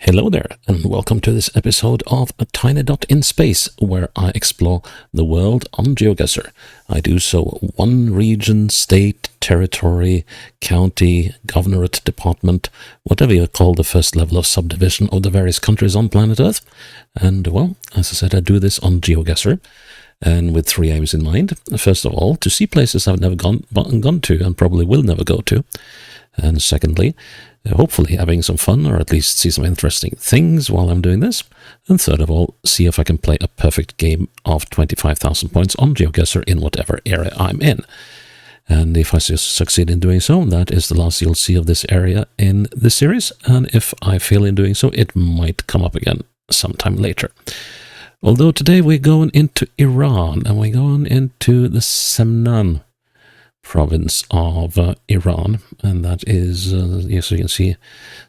Hello there, and welcome to this episode of A Tiny Dot in Space, where I explore the world on GeoGuessr. I do so one region, state, territory, county, governorate, department, whatever you call the first level of subdivision of the various countries on planet Earth. And, well, as I said, I do this on GeoGuessr, and with three aims in mind. First of all, to see places I've never gone to and probably will never go to. And secondly, hopefully having some fun, or at least see some interesting things while I'm doing this. And third of all, see if I can play a perfect game of 25,000 points on GeoGuessr in whatever area I'm in. And if I succeed in doing so, that is the last you'll see of this area in this series. And if I fail in doing so, it might come up again sometime later. Although today we're going into Iran, and we're going into the Semnan province of Iran, and that is, as you can see,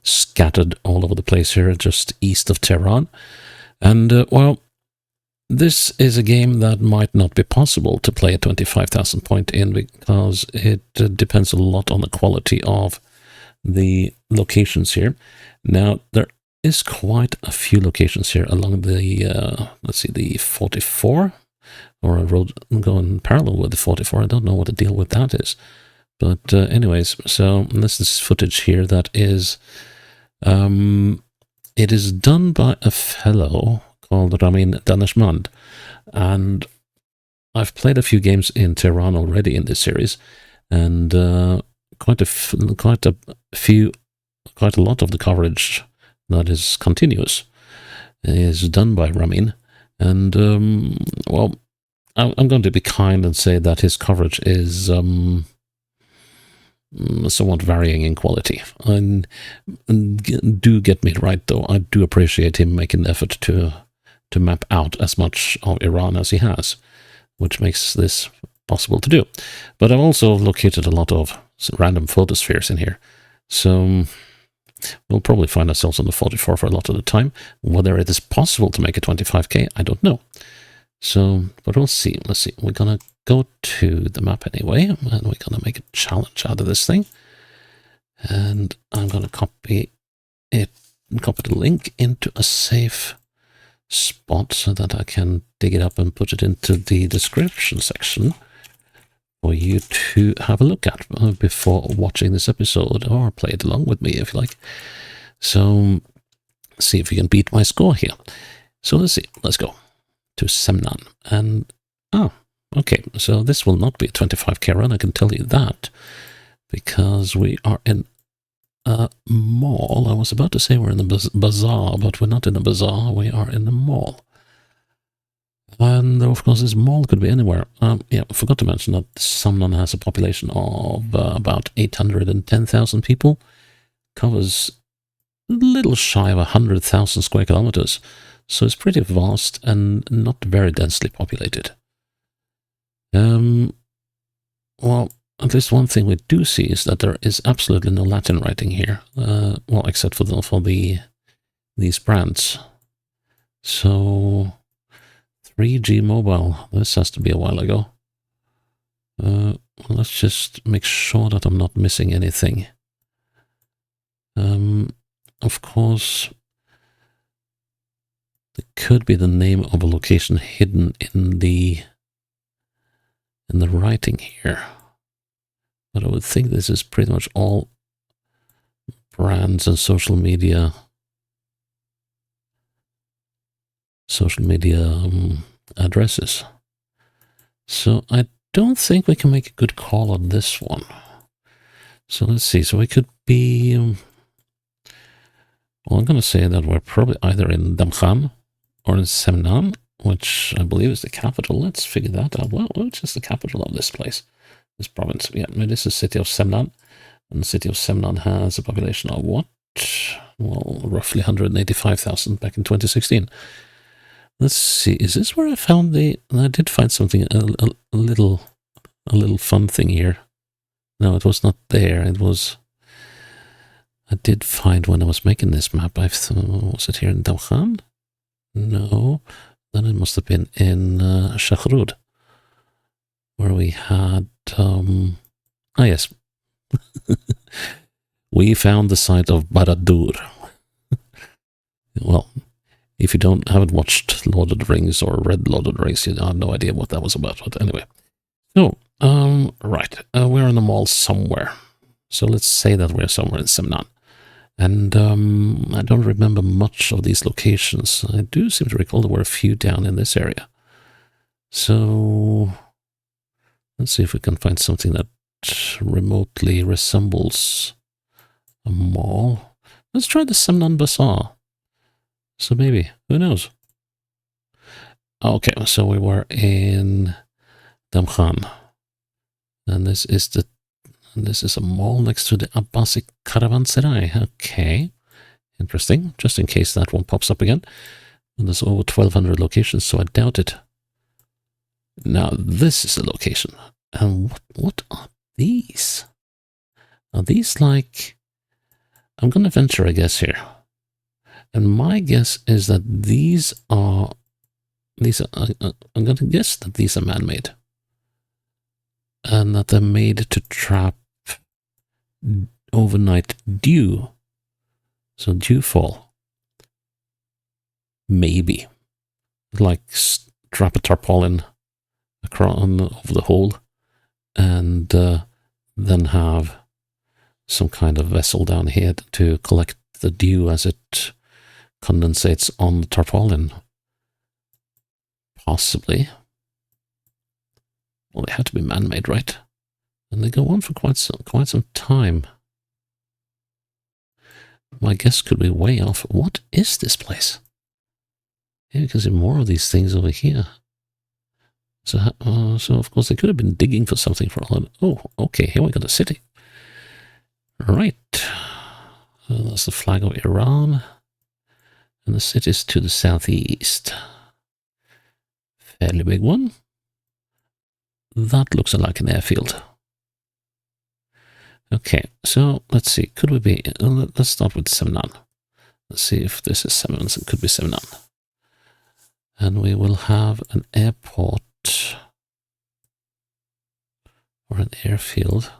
scattered all over the place here, just east of Tehran. And, well, this is a game that might not be possible to play a 25,000 point in, because it depends a lot on the quality of the locations here. Now, there is quite a few locations here along the, let's see, the 44, or a road going parallel with the 44. I don't know what the deal with that is. But anyways, so this is footage here that is, it is done by a fellow called Ramin Daneshmand. And I've played a few games in Tehran already in this series, and quite a lot of the coverage that is continuous is done by Ramin. And, well, I'm going to be kind and say that his coverage is somewhat varying in quality. And do get me right, though. I do appreciate him making the effort to map out as much of Iran as he has, which makes this possible to do. But I've also located a lot of random photospheres in here. So we'll probably find ourselves on the 44 for a lot of the time. Whether it is possible to make a 25k, I don't know. So, but we'll see. Let's see. We're going to go to the map anyway, and we're going to make a challenge out of this thing. And I'm going to copy the link into a safe spot so that I can dig it up and put it into the description section for you to have a look at before watching this episode, or play it along with me if you like. So, see if you can beat my score here. So let's see. Let's go to Semnan. And, okay, so this will not be a 25k run, I can tell you that, because we are in a mall. I was about to say we're in the bazaar, but we're not in a bazaar, we are in a mall. And, of course, this mall could be anywhere. Yeah, I forgot to mention that Semnan has a population of about 810,000 people, covers a little shy of 100,000 square kilometers. So it's pretty vast and not very densely populated. Well, at least one thing we do see is that there is absolutely no Latin writing here. Well, except for these brands. So 3G mobile. This has to be a while ago. Let's just make sure that I'm not missing anything. Of course, it could be the name of a location hidden in the writing here. But I would think this is pretty much all brands and social media addresses. So I don't think we can make a good call on this one. So let's see. So we could be, well, I'm going to say that we're probably either in Damkhan or in Semnan, which I believe is the capital. Let's figure that out. Well, which is the capital of this place, this province? Yeah, this is the city of Semnan. And the city of Semnan has a population of what? Well, roughly 185,000 back in 2016. Let's see. Is this where I found I did find something, a little fun thing here. No, it was not there. It was, I did find when I was making this map. Was it here in Damkhan? No, then it must have been in Shakhrud, where we had, yes, we found the site of Baradur. Well, if you haven't watched Lord of the Rings or read Lord of the Rings, you have no idea what that was about. But anyway, so right, we're in a mall somewhere. So let's say that we're somewhere in Semnan. And I don't remember much of these locations. I do seem to recall there were a few down in this area. So let's see if we can find something that remotely resembles a mall. Let's try the Semnan Bazaar. So maybe, who knows? Okay, so we were in Damkhan. And this is a mall next to the Abbasi Caravanserai. Okay, interesting. Just in case that one pops up again. And there's over 1,200 locations, so I doubt it. Now, this is a location. And what are these? Are these like... I'm going to venture a guess here. And my guess is that these are... I'm going to guess that these are man-made. And that they're made to trap overnight dew. So dew fall. Maybe. Like strap a tarpaulin across over the hole and then have some kind of vessel down here to collect the dew as it condensates on the tarpaulin. Possibly. Well, they had to be man-made, right? And they go on for quite some time. My guess could be way off. What is this place? Yeah, you can see more of these things over here. So of course they could have been digging for something for all. Oh, okay. Here we got a city. Right. That's the flag of Iran, and the city's to the southeast. Fairly big one. That looks like an airfield. Okay, so let's see. Could we be? Let's start with Semnan. Let's see if this is Semnan. It could be Semnan. And we will have an airport or an airfield.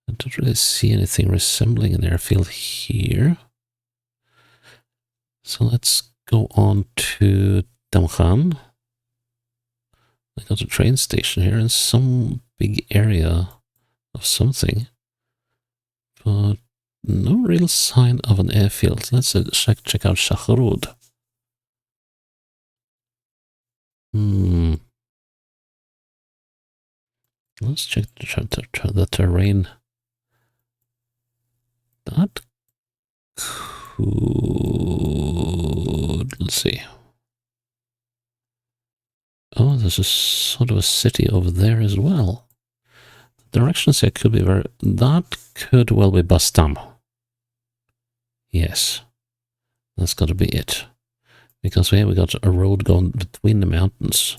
I don't really see anything resembling an airfield here. So let's go on to Damkhan. I got a train station here in some big area of something, but no real sign of an airfield. Let's check out Shakhrud. Let's check the terrain. That could... Let's see. Oh, there's a sort of a city over there as well. The directions here could be very... That could well be Bastam. Yes. That's got to be it. Because here we got a road going between the mountains.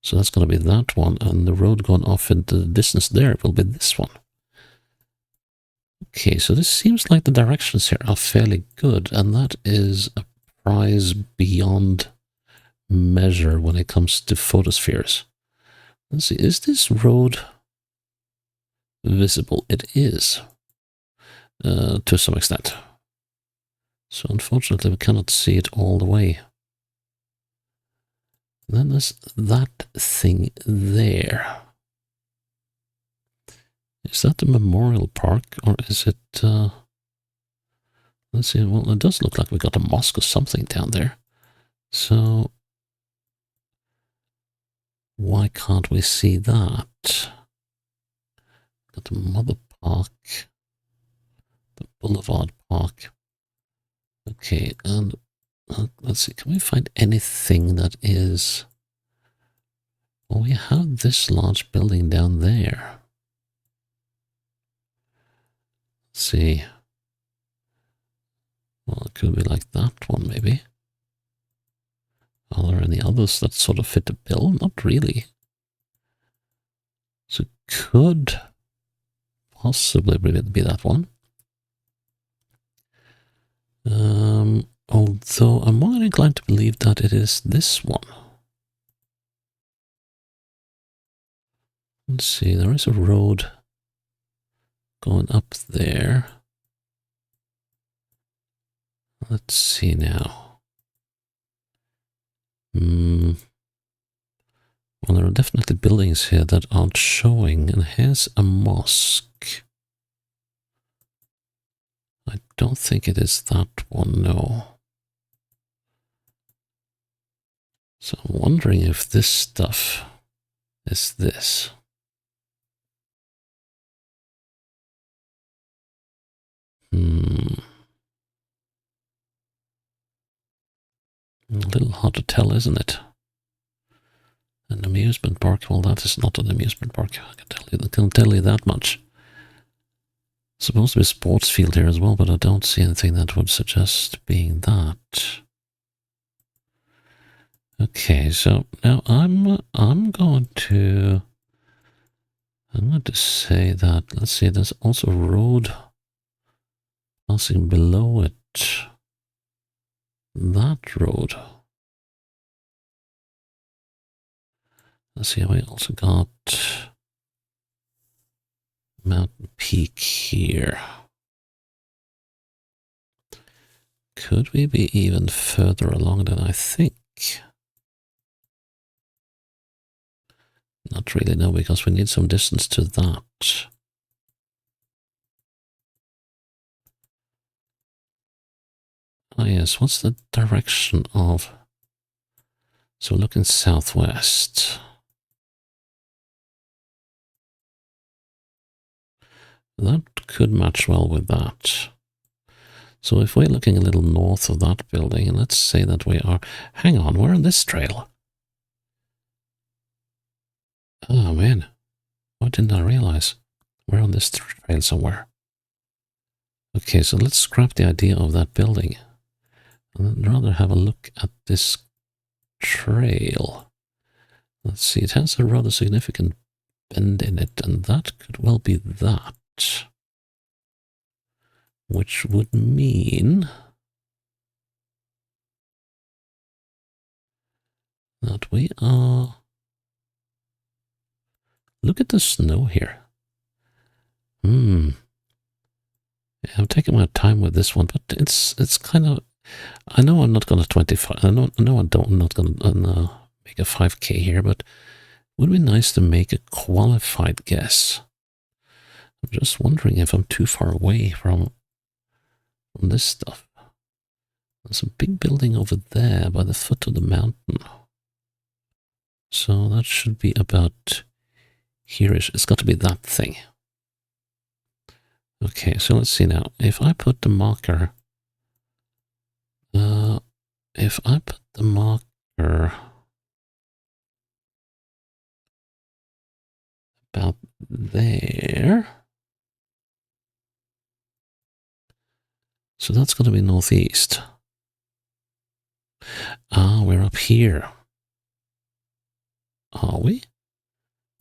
So that's going to be that one. And the road going off into the distance there will be this one. Okay, so this seems like the directions here are fairly good. And that is a prize beyond measure when it comes to photospheres. Let's see, is this road visible? It is, to some extent. So unfortunately we cannot see it all the way. Then there's that thing there. Is that the memorial park, or is it... let's see, well, it does look like we got a mosque or something down there. So why can't we see that? Got the Mother Park, the Boulevard Park. Okay, and let's see, can we find anything that is... Well, we have this large building down there. Let's see. Well, it could be like that one, maybe. Are there any others that sort of fit the bill? Not really. So it could possibly be that one. Although I'm more inclined to believe that it is this one. Let's see, there is a road going up there. Let's see now. Well, there are definitely buildings here that aren't showing, and here's a mosque. I don't think it is that one, no. So I'm wondering if this stuff is this. A little hard to tell, isn't it? An amusement park? Well, that is not an amusement park. I can tell you that much. Supposed to be a sports field here as well, but I don't see anything that would suggest being that. Okay, so now I'm going to say that, let's see, there's also a road passing below it. That road. Let's see, we also got Mountain Peak here. Could we be even further along than I think? Not really, no, because we need some distance to that. Ah, yes, what's the direction of... So looking southwest. That could match well with that. So if we're looking a little north of that building, and let's say that we are... Hang on, we're on this trail. Oh, man. Why didn't I realize? We're on this trail somewhere. Okay, so let's scrap the idea of that building. I'd rather have a look at this trail. Let's see, it has a rather significant bend in it, and that could well be that. Which would mean that we are... Look at the snow here. I'm taking my time with this one, but it's kind of... I know I'm not going to 25. I know I'm not going to make a 5K here, but it would be nice to make a qualified guess. I'm just wondering if I'm too far away from this stuff. There's a big building over there by the foot of the mountain. So that should be about here-ish. It's got to be that thing. Okay, so let's see now. If I put the marker... about there... So that's going to be northeast. Ah, we're up here. Are we?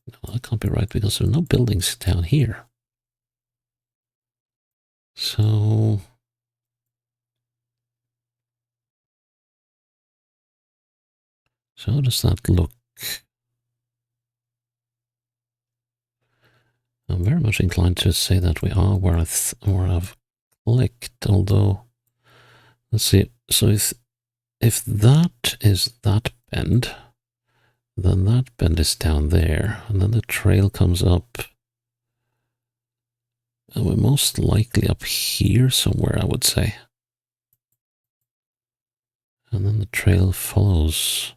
No, that can't be right because there are no buildings down here. So... So how does that look? I'm very much inclined to say that we are where I've clicked, although... Let's see. So if that is that bend, then that bend is down there, and then the trail comes up. And we're most likely up here somewhere, I would say. And then the trail follows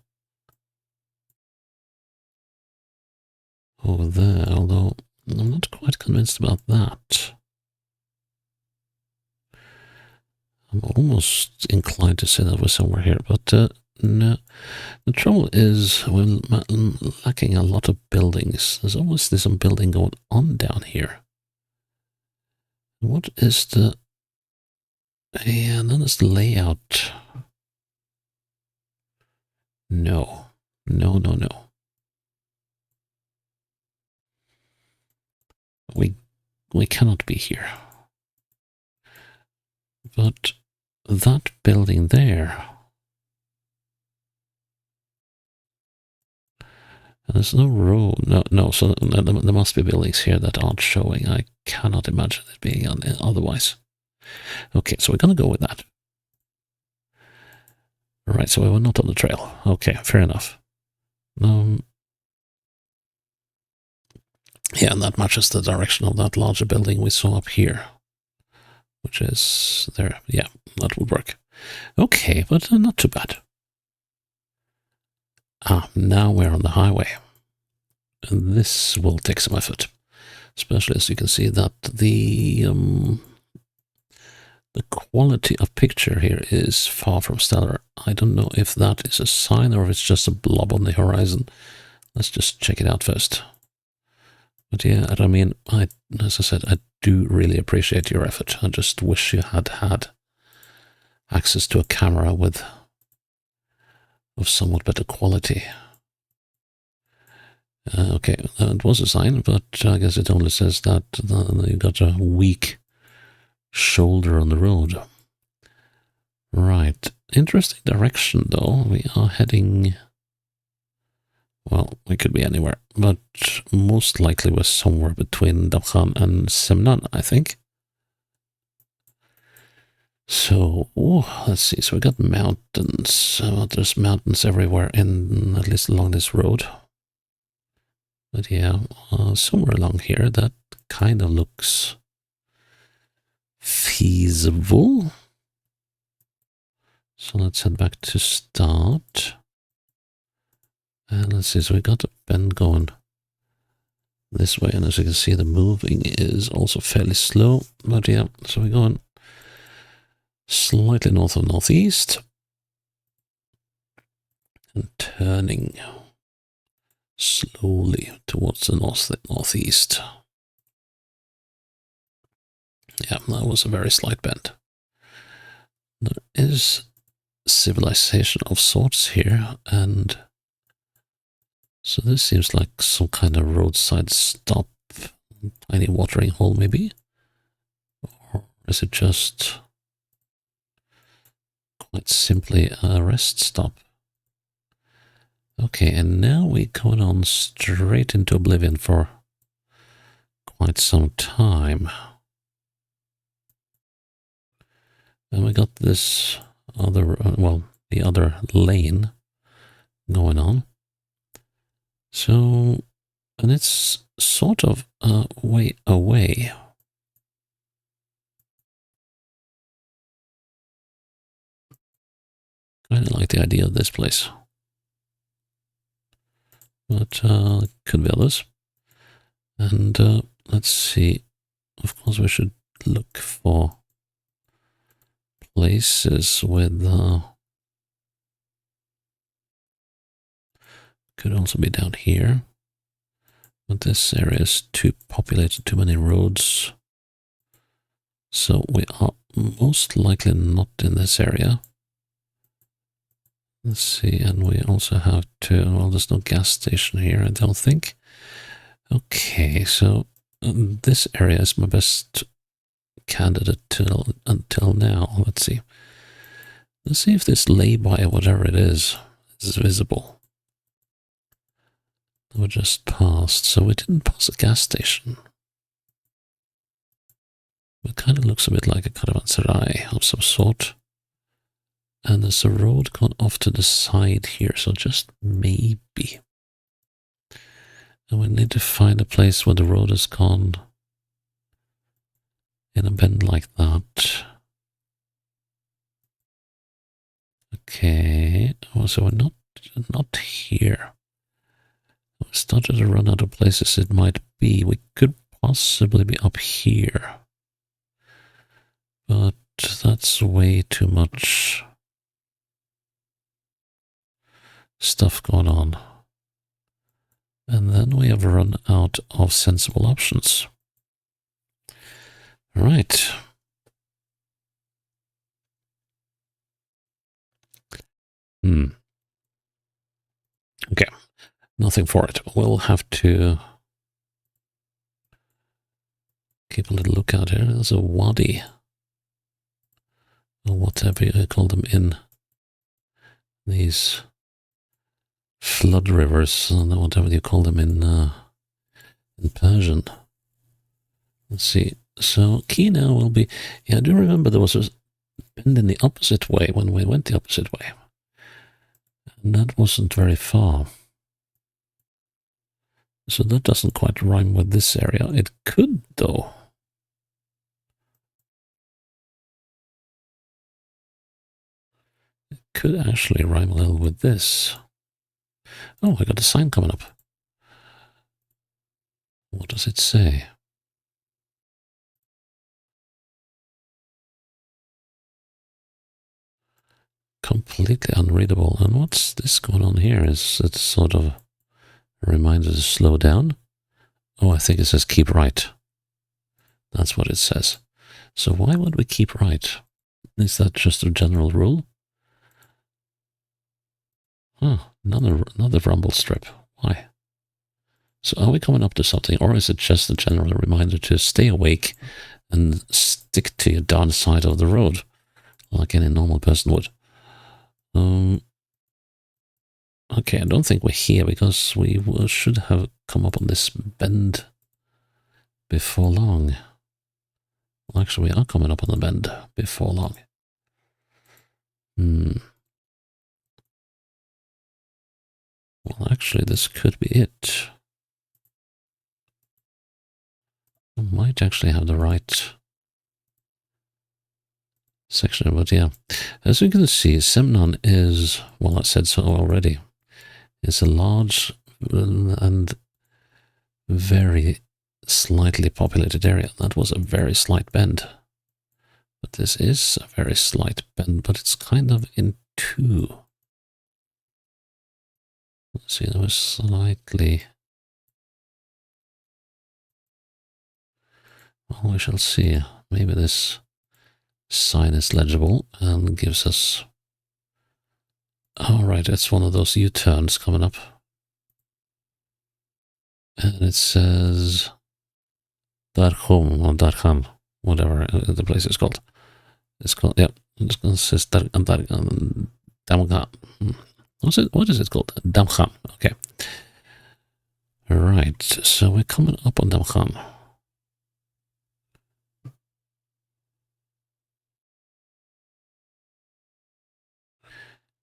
over there, although I'm not quite convinced about that. I'm almost inclined to say that we're somewhere here, but no. The trouble is we're lacking a lot of buildings. There's obviously some building going on down here. What is the... Yeah, and then there's the layout. No. No, no, no. We cannot be here. But that building there... There's no road. No, so there must be buildings here that aren't showing. I cannot imagine it being otherwise. Okay, so we're going to go with that. Right, so we were not on the trail. Okay, fair enough. Yeah, and that matches the direction of that larger building we saw up here, which is there. Yeah, that would work. Okay, but not too bad. Now we're on the highway. And this will take some effort, especially as you can see that the quality of picture here is far from stellar. I don't know if that is a sign or if it's just a blob on the horizon. Let's just check it out first. But yeah, I mean, as I said, I do really appreciate your effort. I just wish you had had access to a camera of somewhat better quality. Okay, it was a sign, but I guess it only says that you got a weak shoulder on the road. Right, interesting direction though. We are heading, well, we could be anywhere, but most likely we're somewhere between Dabkhan and Semnan, I think. So, let's see, so we got mountains. There's mountains everywhere, at least along this road. But yeah, somewhere along here that kind of looks feasible. So let's head back to start. And let's see, so we got a bend going this way, and as you can see, the moving is also fairly slow. But yeah, so we're going slightly north of northeast and turning slowly towards the northeast. Yeah, that was a very slight bend. There is civilization of sorts here, and so this seems like some kind of roadside stop, tiny watering hole maybe, or is it just quite simply a rest stop? Okay, and now we're going on straight into oblivion for quite some time. And we got this other, the other lane going on. So, and it's sort of way away. Kind of like the idea of this place. But could be others. And let's see. Of course, we should look for places with could also be down here, but this area is too populated, too many roads, so we are most likely not in this area. Let's see, and we also have to, well, there's no gas station here, I don't think. Okay, so this area is my best candidate until now. Let's see. Let's see if this lay-by, whatever it is visible. We just passed, so we didn't pass a gas station. It kind of looks a bit like a caravanserai of some sort. And there's a road going off to the side here, so just maybe. And we need to find a place where the road has gone in a bend like that. Okay, so we're not here. We started to run out of places it might be. We could possibly be up here. But that's way too much stuff going on. And then we have run out of sensible options. All right. Okay. Nothing for it. We'll have to keep a little lookout here. There's a wadi, or whatever you call them in these flood rivers, whatever you call them in Persian. Let's see. So key now will be, yeah, I do remember there was a bend in the opposite way when we went the opposite way. And that wasn't very far. So that doesn't quite rhyme with this area. It could, though. It could actually rhyme a little with this. Oh, I got a sign coming up. What does it say? Completely unreadable. And what's this going on here? Is it sort of a reminder to slow down? Oh, I think it says keep right. That's what it says. So why would we keep right? Is that just a general rule? Oh, another rumble strip. Why? So are we coming up to something, or is it just a general reminder to stay awake and stick to your darn side of the road, like any normal person would? Okay, I don't think we're here because we should have come up on this bend before long. Well, actually, we are coming up on the bend before long. Well, actually, this could be it. I might actually have the right section, but yeah. As you can see, Semnan is, well, I said so already, it's a large and very slightly populated area. That was a very slight bend. But this is a very slight bend, but it's kind of in two. Let's see, there was slightly... Well, we shall see. Maybe this sign is legible and gives us... Alright, it's one of those U-turns coming up. And it says... Darhum or Darham, whatever the place is called. It's called, yeah, it says Damga. What is it called? Damkham. Okay. Right, so we're coming up on Damkham.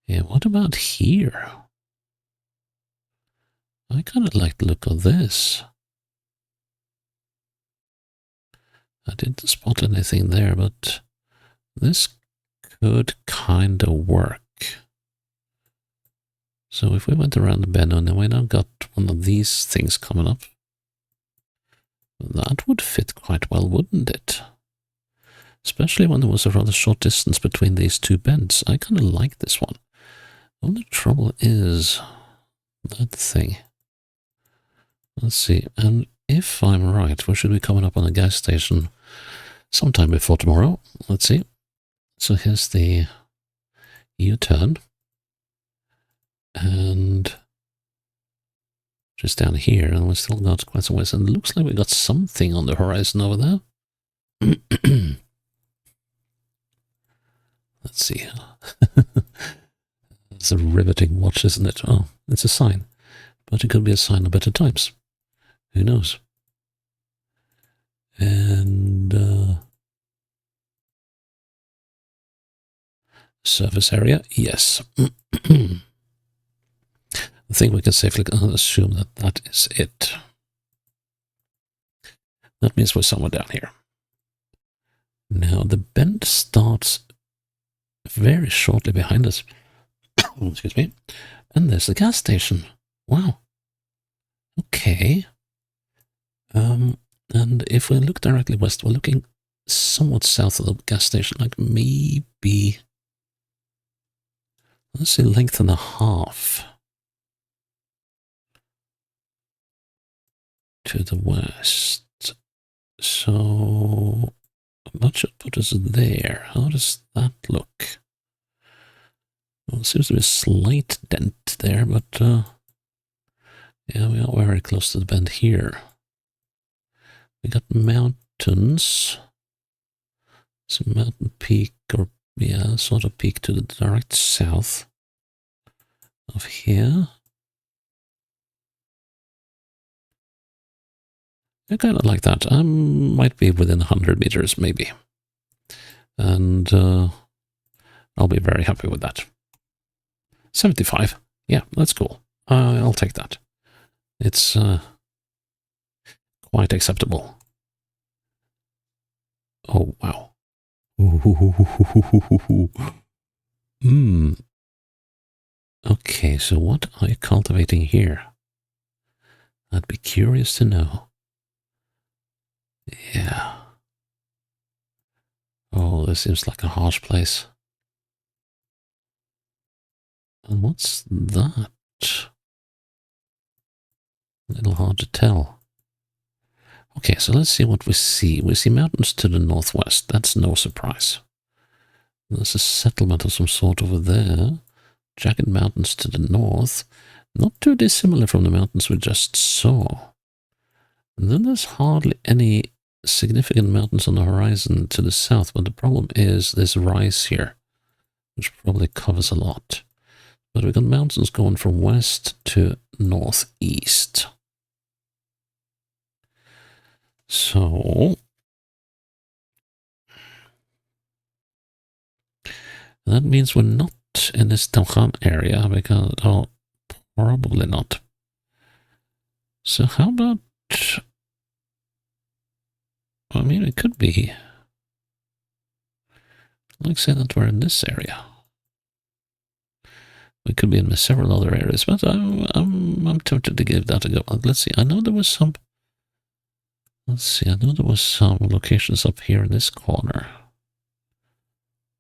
Yeah, what about here? I kind of like the look of this. I didn't spot anything there, but this could kind of work. So if we went around the bend and then we now got one of these things coming up, that would fit quite well, wouldn't it? Especially when there was a rather short distance between these two bends. I kind of like this one. The only trouble is that thing. Let's see, and if I'm right, we should be coming up on a gas station sometime before tomorrow. Let's see. So here's the U-turn. And just down here, and we still got quite some ways. And it looks like we got something on the horizon over there. Let's see. It's a riveting watch, isn't it? Oh, it's a sign. But it could be a sign of better times. Who knows? And surface area, yes. I think we can safely assume that that is it. That means we're somewhere down here. Now, the bend starts very shortly behind us. Excuse me. And there's the gas station. Wow. Okay. And if we look directly west, we're looking somewhat south of the gas station, like maybe, let's say, length and a half to the west. So that should put us there. How does that look? Well, it seems to be a slight dent there, but yeah, we are very close to the bend here. We got mountains. It's a mountain peak, or yeah, sort of peak to the direct south of here. I kind of like that. I might be within 100 meters, maybe. And I'll be very happy with that. 75. Yeah, that's cool. I'll take that. It's quite acceptable. Oh, wow. Hmm. Okay, so what are you cultivating here? I'd be curious to know. Yeah. Oh, this seems like a harsh place. And what's that? A little hard to tell. Okay, so let's see what we see. We see mountains to the northwest. That's no surprise. There's a settlement of some sort over there. Jagged mountains to the north. Not too dissimilar from the mountains we just saw. And then there's hardly any significant mountains on the horizon to the south, but the problem is this rise here, which probably covers a lot. But we've got mountains going from west to northeast. So that means we're not in this Tamkham area, because, oh, probably not. So how about, I mean, it could be, like, say that we're in this area. We could be in several other areas, but I'm tempted to give that a go. Let's see. I know there was some. Let's see. I know there was some locations up here in this corner,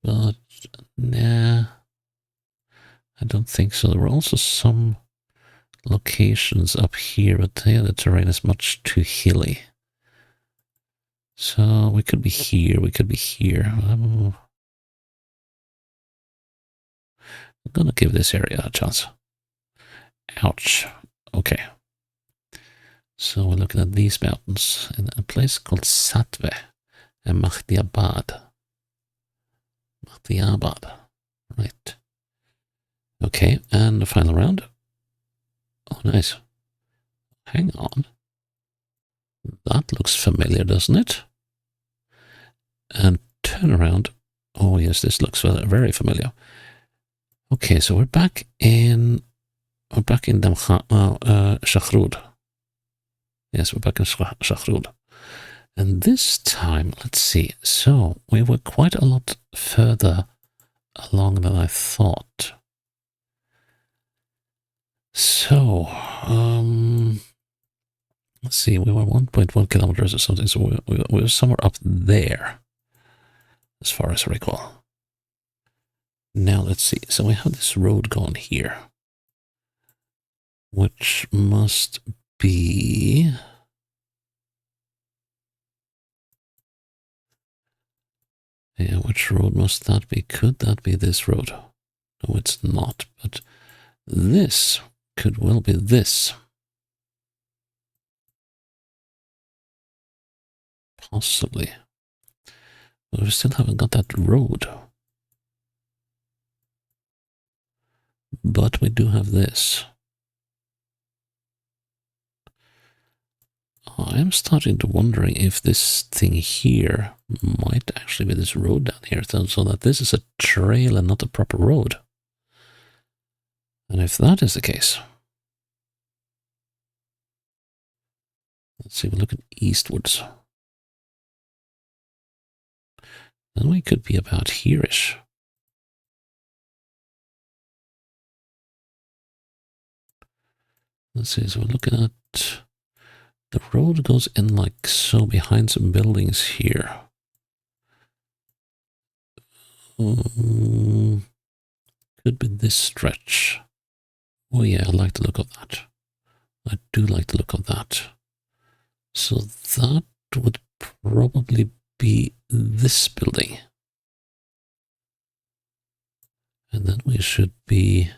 but nah, I don't think so. There were also some locations up here, but yeah, the terrain is much too hilly. So we could be here. We could be here. I'm gonna give this area a chance. Ouch. Okay. So we're looking at these mountains in a place called Satve and Mahdiabad. Mahdiabad. Right. Okay, and the final round. Oh, nice. Hang on. That looks familiar, doesn't it? And turn around. Oh, yes, this looks very familiar. Okay, so we're back in Shakhrud. Yes, we're back in Shakhrud. And this time, let's see. So we were quite a lot further along than I thought. So, let's see. We were 1.1 kilometers or something. So we were somewhere up there, as far as I recall. Now let's see. So we have this road going here, which must be. Yeah, which road must that be? Could that be this road? No, it's not, but this could well be this. Possibly. But we still haven't got that road. But we do have this. I am starting to wondering if this thing here might actually be this road down here, so that this is a trail and not a proper road. And if that is the case, let's see, we're looking eastwards. Then we could be about here-ish. Let's see, so we're looking at, the road goes in like so behind some buildings here. Could be this stretch. Oh yeah, I like the look of that. I do like the look of that. So that would probably be this building. And then we should be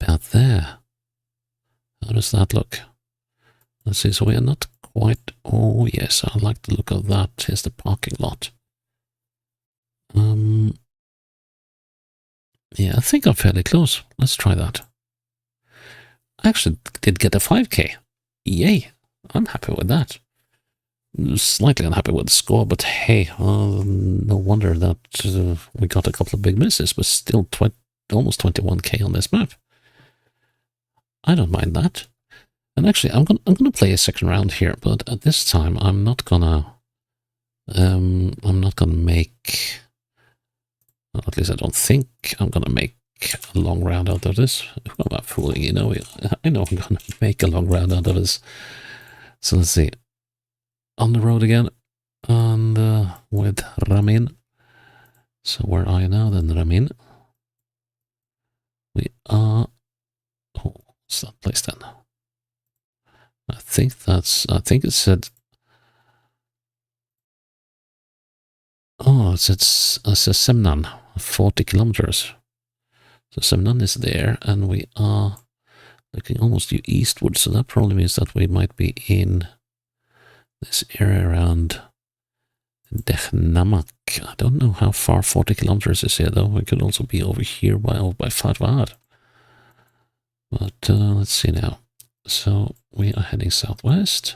about there. How does that look? Let's see, so we are not quite, oh yes, I like the look of that. Here's the parking lot. Yeah, I think I'm fairly close. Let's try that. I actually did get a 5k. Yay, I'm happy with that. Slightly unhappy with the score, but hey, no wonder that we got a couple of big misses, but still almost 21k on this map. I don't mind that. And actually, I'm gonna play a second round here, but at this time, I'm not gonna make. Well, at least I don't think I'm gonna make a long round out of this. Who am I fooling? You know, I know I'm gonna make a long round out of this. So let's see. On the road again, and with Ramin. So where are you now then, Ramin? We are. Oh, what's that place then? I think it said. Oh, it says Semnan, 40 kilometers. So Semnan is there, and we are looking almost due eastward. So that probably means that we might be in this area around Dechnamak. I don't know how far 40 kilometers is here, though. We could also be over here by Fatvar. But let's see now. So we are heading southwest.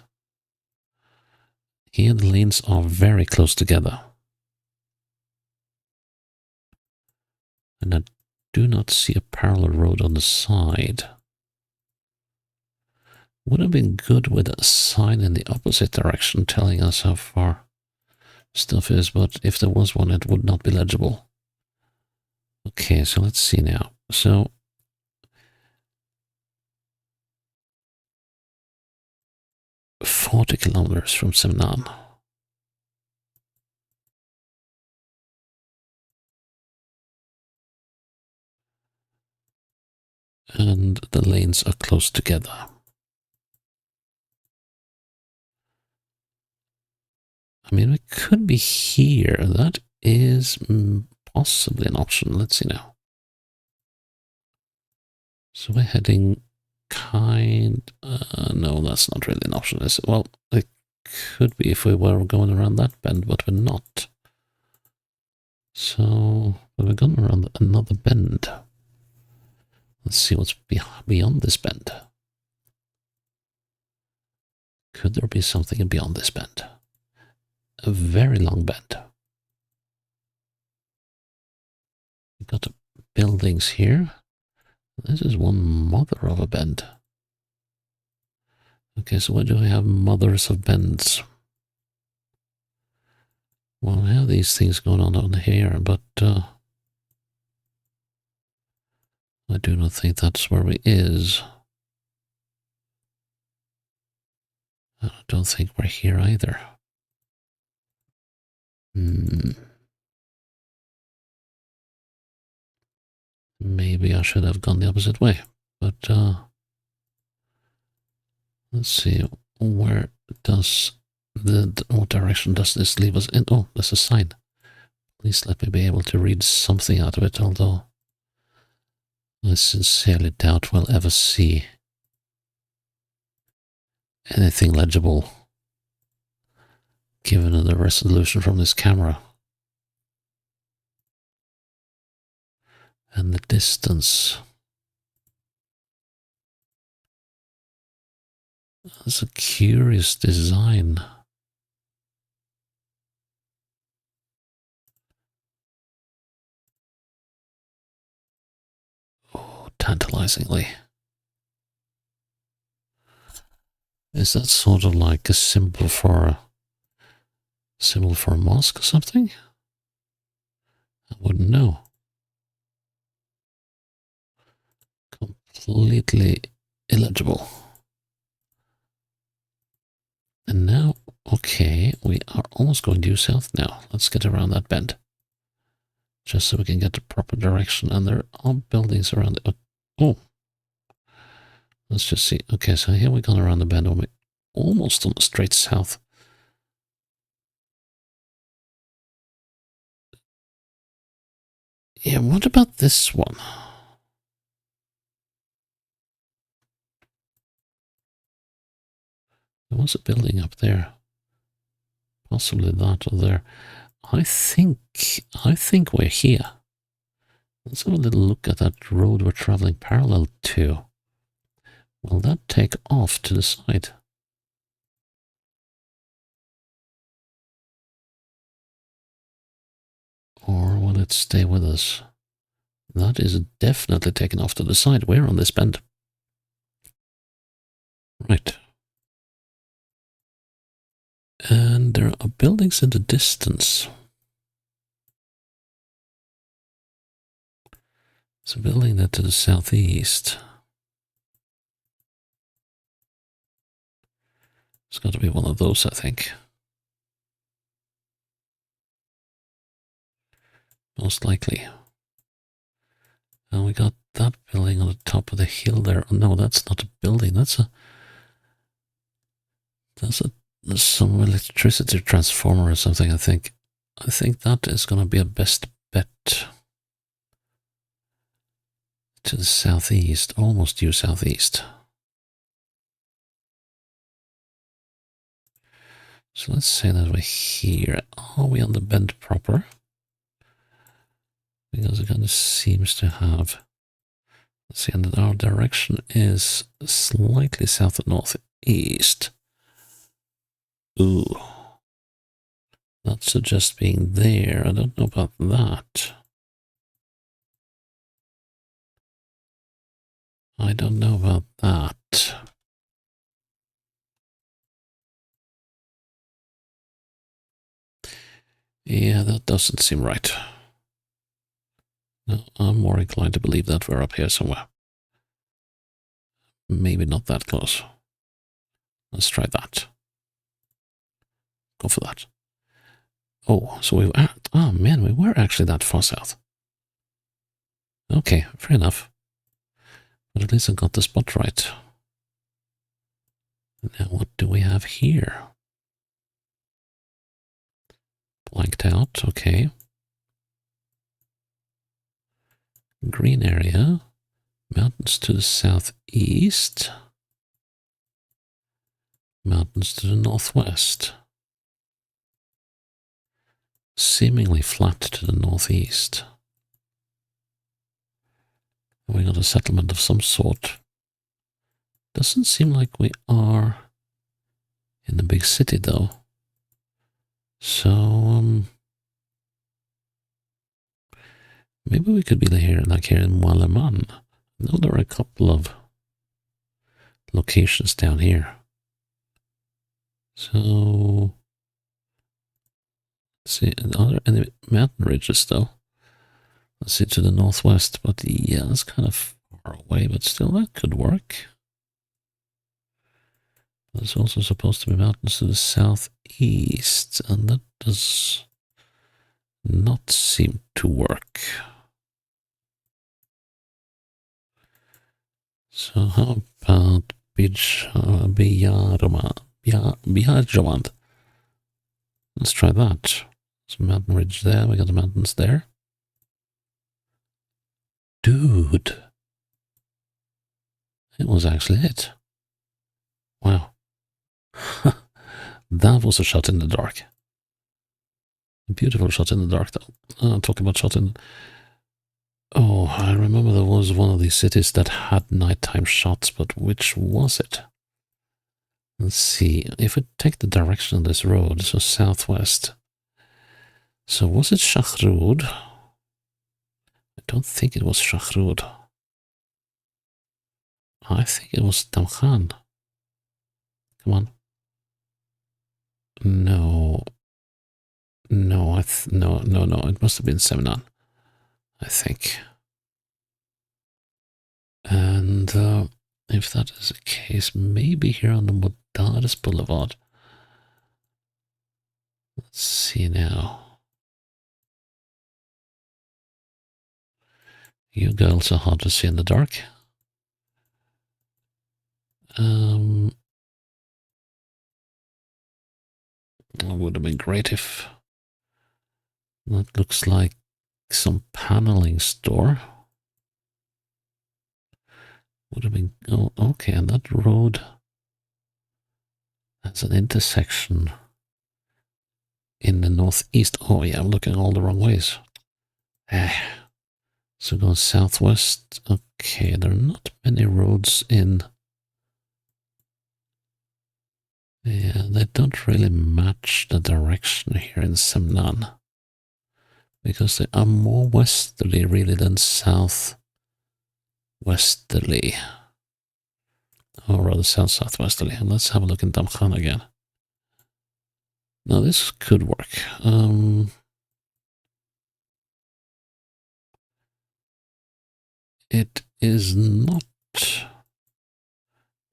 Here the lanes are very close together. And I do not see a parallel road on the side. Would have been good with a sign in the opposite direction telling us how far stuff is, but if there was one, it would not be legible. Okay, so let's see now. So 40 kilometers from Semnan. And the lanes are close together. I mean, we could be here. That is possibly an option. Let's see now. So we're heading no, that's not really an option, is it? Well, it could be if we were going around that bend, but we're not. So we're going around another bend. Let's see what's beyond this bend. Could there be something beyond this bend? A very long bend. We've got buildings here. This is one mother of a bend. Okay, so where do we have mothers of bends? Well, we have these things going on here, but I do not think that's where we is. I don't think we're here either. Maybe I should have gone the opposite way, but let's see. Where does what direction does this leave us in? Oh, there's a sign. Please let me be able to read something out of it, although I sincerely doubt we'll ever see anything legible given the resolution from this camera. And the distance. That's a curious design. Oh, tantalizingly. Is that sort of like a symbol for a mosque or something? I wouldn't know. Completely illegible. And now, okay, we are almost going due south now. Let's get around that bend. Just so we can get the proper direction. And there are buildings around it. Oh. Let's just see. Okay, so here we're going around the bend. We're almost on the straight south. Yeah, what about this one? There was a building up there. Possibly that or there. I think we're here. Let's have a little look at that road we're traveling parallel to. Will that take off to the side? Or will it stay with us? That is definitely taken off to the side. We're on this bend. Right. And there are buildings in the distance. There's a building there to the southeast. It's got to be one of those, I think. Most likely. And we got that building on the top of the hill there. Oh, no, that's not a building. That's some electricity transformer or something, I think. I think that is going to be a best bet. To the southeast, almost due southeast. So let's say that we're here. Are we on the bend proper? Because it kind of seems to have... Let's see, and our direction is slightly south and northeast. Ooh. That suggests being there. I don't know about that. I don't know about that. Yeah, that doesn't seem right. No, I'm more inclined to believe that we're up here somewhere. Maybe not that close. Let's try that. Go for that. Oh, so we were... Oh, man, we were actually that far south. Okay, fair enough. But at least I got the spot right. Now, what do we have here? Blanked out, okay. Green area. Mountains to the southeast. Mountains to the northwest. Seemingly flat to the northeast. We got a settlement of some sort. Doesn't seem like we are in the big city, though. So, maybe we could be here, like here in Walaman. I know there are a couple of locations down here. So, let's see, are there any mountain ridges, though? Let's see, to the northwest, but yeah, that's kind of far away, but still, that could work. There's also supposed to be mountains to the southeast, and that does not seem to work. So how about Bijarjomand? Let's try that. There's a mountain ridge there, we got the mountains there. Dude! It was actually it. Wow. That was a shot in the dark. A beautiful shot in the dark, though. Talking about shot in... Oh, I remember there was one of these cities that had nighttime shots, but which was it? Let's see. If we take the direction of this road, so southwest. So was it Shahrud? I don't think it was Shahrud. I think it was Damkhan. Come on. No. No, no. It must have been Semnan, I think. And if that is the case, maybe here on the Modares Boulevard. Let's see now. You girls are hard to see in the dark. It would have been great if... That looks like some paneling store. Would have been... Oh, okay, and that road has an intersection in the northeast. Oh, yeah, I'm looking all the wrong ways. So go southwest. Okay, there are not many roads in... Yeah, they don't really match the direction here in Semnan. because they are more westerly really than southwesterly, or rather southwesterly. And let's have a look in Damkhan again. Now this could work. It is not.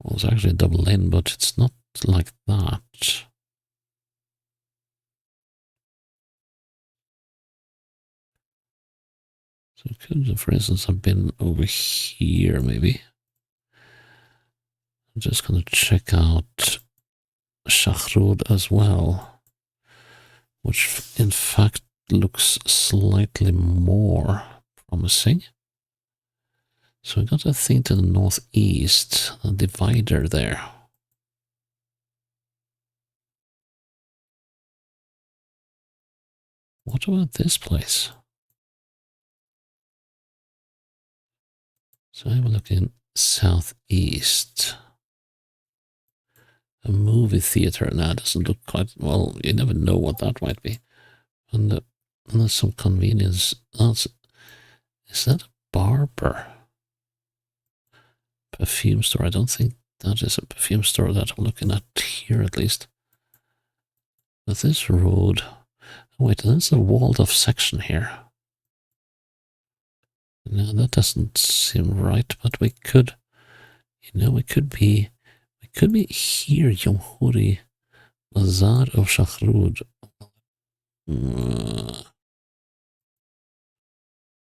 Well, it's actually a double lane, but it's not like that. So it could, for instance, have been over here, maybe. I'm just going to check out Shachrud as well, which in fact looks slightly more promising. So we got a thing to the northeast, a divider there. What about this place? So I have a look in southeast. A movie theater now doesn't look quite well. You never know what that might be. And there's some convenience. Is that a barber? Perfume store. I don't think that is a perfume store that I'm looking at here, at least. But this road. Wait, there's a walled off section here. No, that doesn't seem right, but we could, we could be here, Jamhuri, Bazaar of Shachrud.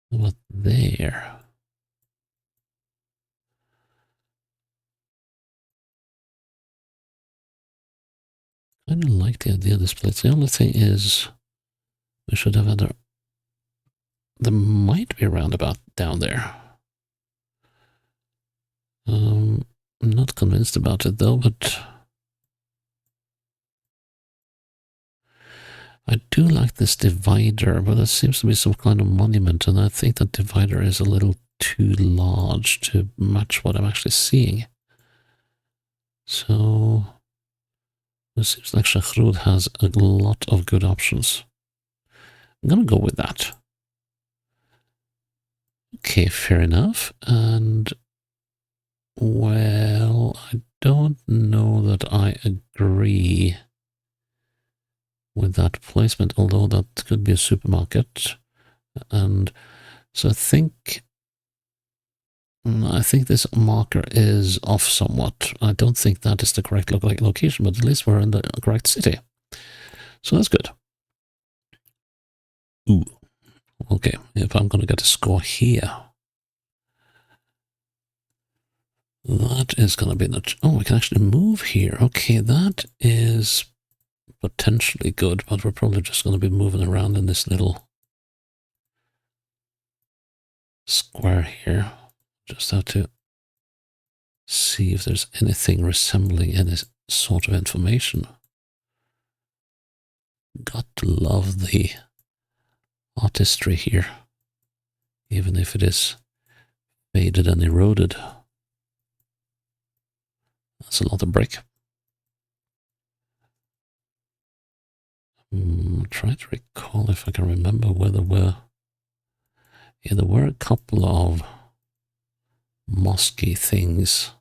What there? I don't like the idea of this place. The only thing is, we should have had there might be a roundabout down there. I'm not convinced about it though, but I do like this divider, but it seems to be some kind of monument, and I think that divider is a little too large to match what I'm actually seeing. So it seems like Shachrud has a lot of good options. I'm gonna go with that. Okay, fair enough. And well, I don't know that I agree with that placement, although that could be a supermarket. And so I think this marker is off somewhat. I don't think that is the correct location, but at least we're in the correct city. So that's good. Ooh. Okay, if I'm going to get a score here, that is going to be the... Oh, we can actually move here. Okay, that is potentially good, but we're probably just going to be moving around in this little square here. Just have to see if there's anything resembling any sort of information. Got to love the artistry here, even if it is faded and eroded. That's a lot of brick. Try to recall if I can remember where there were. Yeah, there were a couple of mosque things,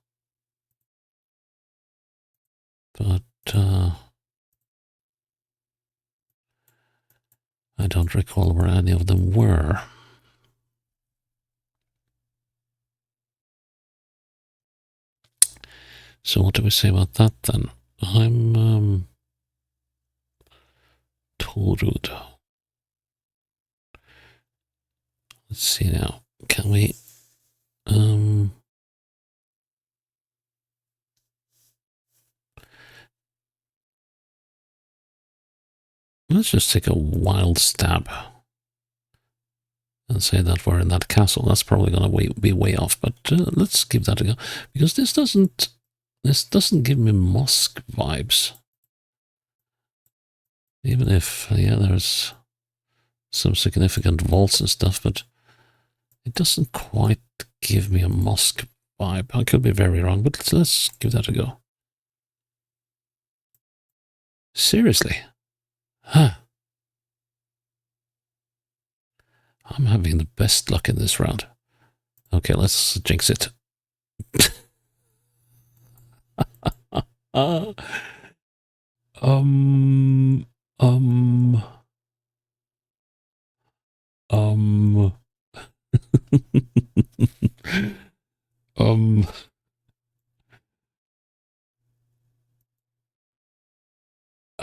but I don't recall where any of them were. So what do we say about that then? I'm Torud. Let's see now. Can we let's just take a wild stab and say that we're in that castle. That's probably going to be way off, but let's give that a go, because this doesn't give me mosque vibes. Even if, yeah, there's some significant vaults and stuff, but it doesn't quite give me a mosque vibe. I could be very wrong, but let's give that a go. Seriously? Huh. I'm having the best luck in this round. Okay, let's jinx it. uh, um, um, um, um,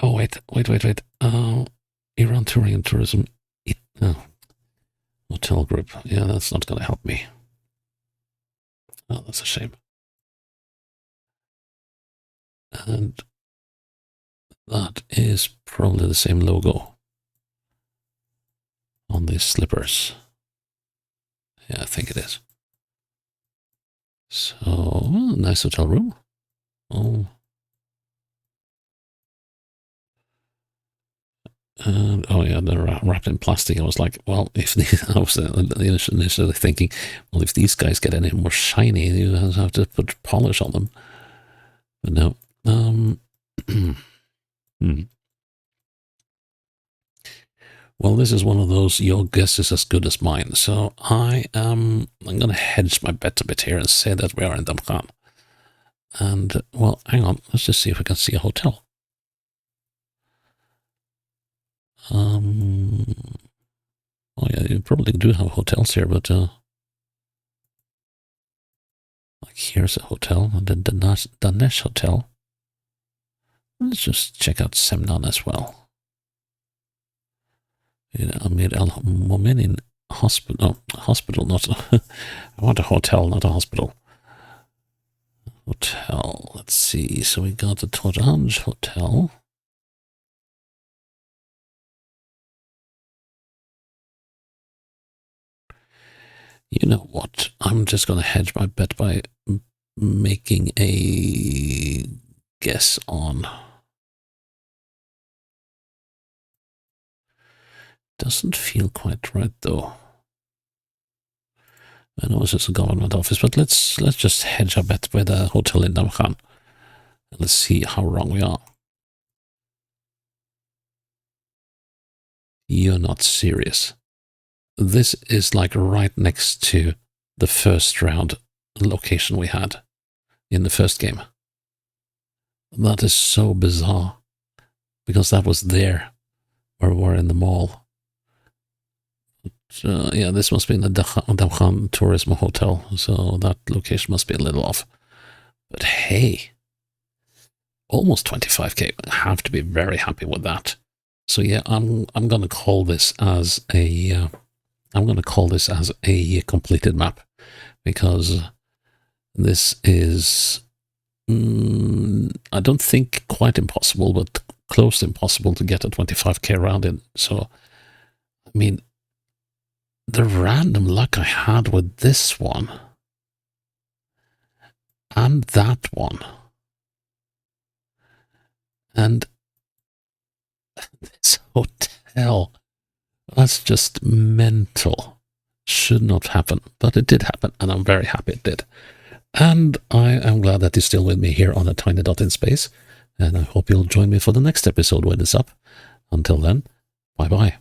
oh, wait. Iran touring and tourism. Hotel group. Yeah, that's not going to help me. Oh, that's a shame. And that is probably the same logo on these slippers. Yeah, I think it is. So, nice hotel room. Oh. And, oh yeah, they're wrapped in plastic. I was like, well, if I was initially thinking, well, if these guys get any more shiny, you have to put polish on them. But no. Well, this is one of those, your guess is as good as mine. So I'm going to hedge my bet a bit here and say that we are in Damghan. And, well, hang on. Let's just see if we can see a hotel. Oh yeah, you probably do have hotels here, but like here's a hotel, the Danesh Hotel. Let's just check out Semnan as well. Amir Al Mominin Hospital. No, hospital, not. I want a hotel, not a hospital. Hotel. Let's see. So we got the Torange Hotel. You know what? I'm just going to hedge my bet by making a guess on. Doesn't feel quite right though. I know it's just a government office, but let's just hedge our bet with a hotel in Damghan. Let's see how wrong we are. You're not serious. This is like right next to the first round location we had in the first game. That is so bizarre, because that was there where we were in the mall. Yeah, this must be in the Damghan Tourism Hotel, so that location must be a little off. But hey, almost 25k. I have to be very happy with that. So yeah, I'm going to call this as a completed map, because this is I don't think quite impossible, but close to impossible to get a 25k round in. So I mean, the random luck I had with this one and that one and this hotel, that's just mental. Should not happen, but it did happen, and I'm very happy it did. And I am glad that you're still with me here on a tiny dot in space, and I hope you'll join me for the next episode when it's up. Until then, bye bye.